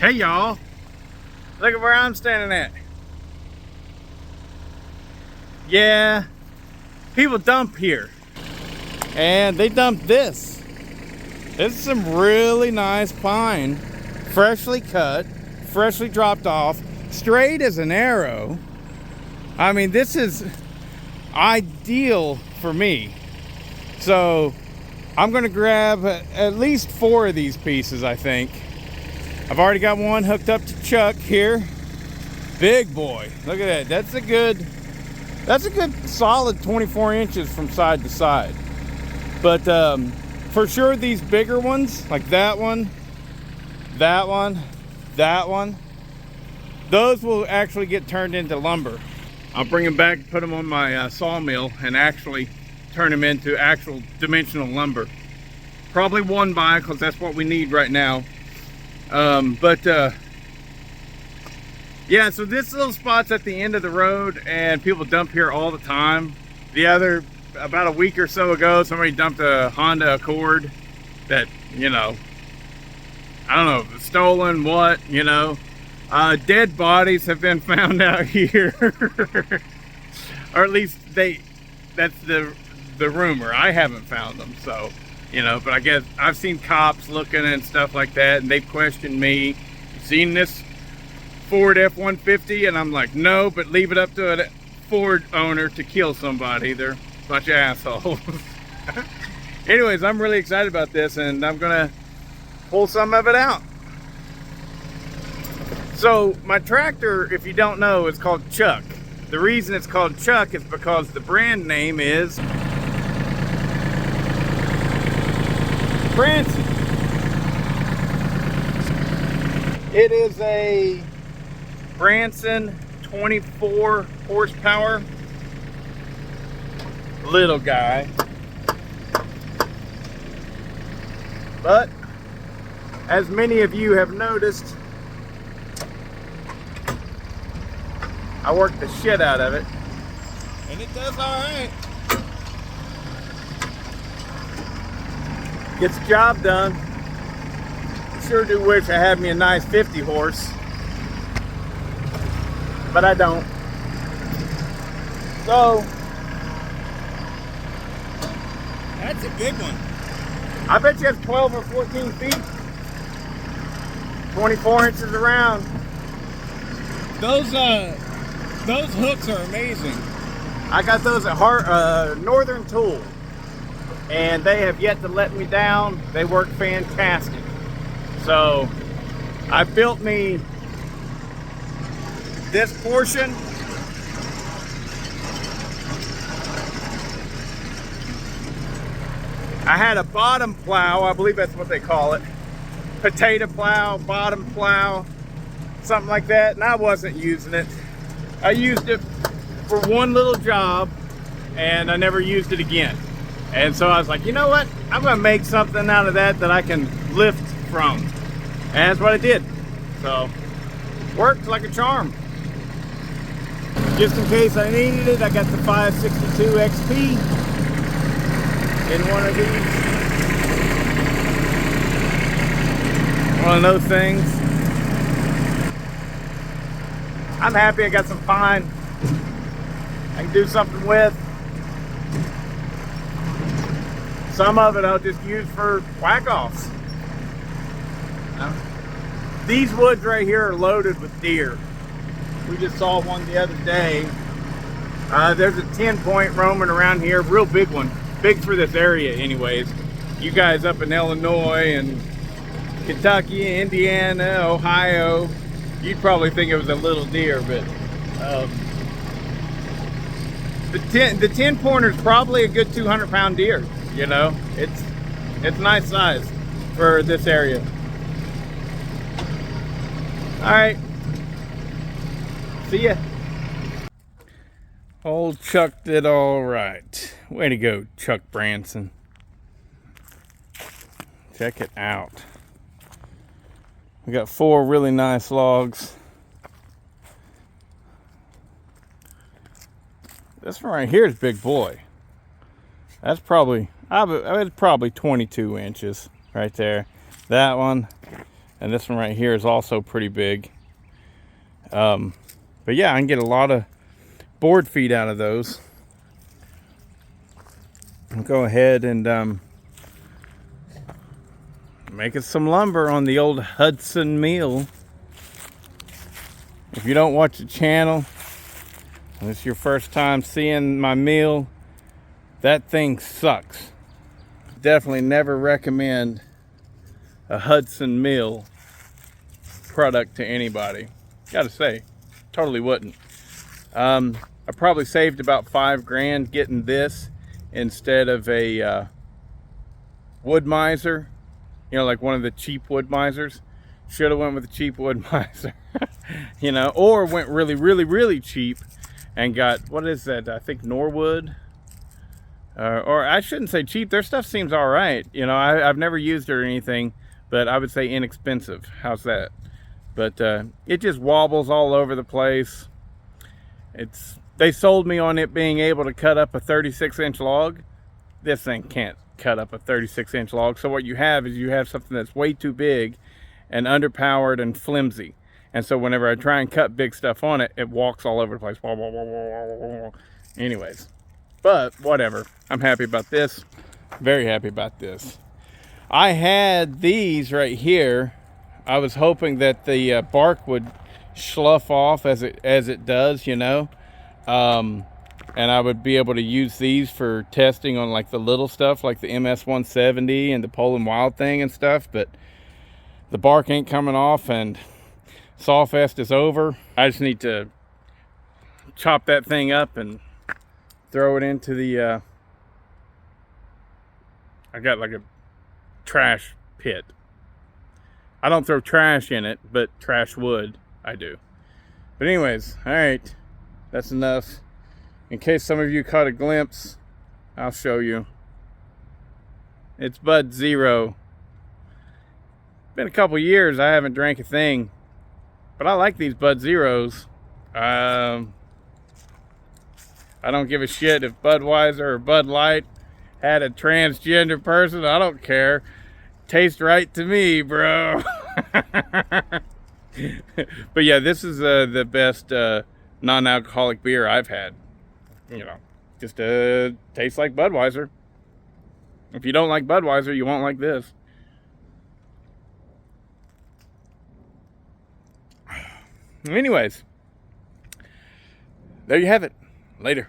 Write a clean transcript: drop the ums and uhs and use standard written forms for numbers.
Hey y'all, look at where I'm standing at. Yeah, people dump here. And they dumped this. This is some really nice pine. Freshly cut, freshly dropped off, straight as an arrow. I mean, this is ideal for me. So I'm gonna grab at least 4 of these pieces, I think. I've already got one hooked up to Chuck here. Big boy, look at that. That's a good solid 24 inches from side to side. But for sure these bigger ones, like that one, that one, that one, those will actually get turned into lumber. I'll bring them back, put them on my sawmill, and actually turn them into actual dimensional lumber. Probably 1x, because that's what we need right now. Yeah, so this little spot's at the end of the road, and people dump here all the time. About a week or so ago, somebody dumped a Honda Accord that, you know, I don't know, stolen, what, you know. Dead bodies have been found out here. Or at least that's the rumor. I haven't found them, so, you know, but I guess I've seen cops looking and stuff like that, and they've questioned me. Seen this Ford F-150? And I'm like, no, but leave it up to a Ford owner to kill somebody. They're a bunch of assholes. Anyways, I'm really excited about this, and I'm gonna pull some of it out. So my tractor, if you don't know, is called Chuck. The reason it's called Chuck is because the brand name is Branson. It is a Branson 24 horsepower little guy. But as many of you have noticed, I worked the shit out of it, and it does all right. Gets the job done. Sure do wish I had me a nice 50 horse, but I don't. So that's a big one. I bet you it's 12 or 14 feet, 24 inches around. Those hooks are amazing. I got those at Northern Tool, and they have yet to let me down. They work fantastic. So I built me this portion. I had a bottom plow, I believe that's what they call it. Potato plow, bottom plow, something like that, and I wasn't using it. I used it for one little job, and I never used it again. And so I was like, you know what? I'm gonna make something out of that I can lift from. And that's what I did. So, worked like a charm. Just in case I needed it, I got the 562 XP in one of these. One of those things. I'm happy I got some pine I can do something with. Some of it I'll just use for whack-offs. These woods right here are loaded with deer. We just saw one the other day. There's a 10-point roaming around here, real big one. Big for this area anyways. You guys up in Illinois and Kentucky, Indiana, Ohio, you'd probably think it was a little deer, but the 10-pointer is probably a good 200-pound deer. You know, it's nice size for this area. All right, see ya. Old Chuck did all right. Way to go, Chuck Branson. Check it out. We got 4 really nice logs. This one right here is big boy. That's probably, it's probably 22 inches right there. That one, And this one right here is also pretty big. But yeah, I can get a lot of board feet out of those. I'll go ahead and make it some lumber on the old Hudson mill. If you don't watch the channel, and this is your first time seeing my mill, that thing sucks. Definitely never recommend a Hudson mill product to anybody. Gotta say, totally wouldn't. I probably saved about $5 getting this instead of a wood miser. You know, like one of the cheap wood misers. Should have went with the cheap wood miser. You know, or went really, really, really cheap and got, what is that? I think Norwood. Or I shouldn't say cheap. Their stuff seems all right. You know, I've never used it or anything, but I would say inexpensive. How's that? But it just wobbles all over the place. They sold me on it being able to cut up a 36-inch log. This thing can't cut up a 36-inch log. So what you have is you have something that's way too big and underpowered and flimsy. And so whenever I try and cut big stuff on it, it walks all over the place. Anyways, but whatever. I'm happy about this. Very happy about this. I had these right here. I was hoping that the bark would slough off as it does, you know. And I would be able to use these for testing on like the little stuff like the MS-170 and the Poland Wild thing and stuff, but the bark ain't coming off and Sawfest is over. I just need to chop that thing up and throw it into the I got like a trash pit. I don't throw trash in it, but trash wood I do. But anyways, all right, that's enough. In case some of you caught a glimpse, I'll show you. It's Bud Zero. Been a couple years I haven't drank a thing, but I like these Bud Zeros. I don't give a shit if Budweiser or Bud Light had a transgender person. I don't care. Tastes right to me, bro. But yeah, this is the best non-alcoholic beer I've had. You know, just tastes like Budweiser. If you don't like Budweiser, you won't like this. Anyways, there you have it. Later.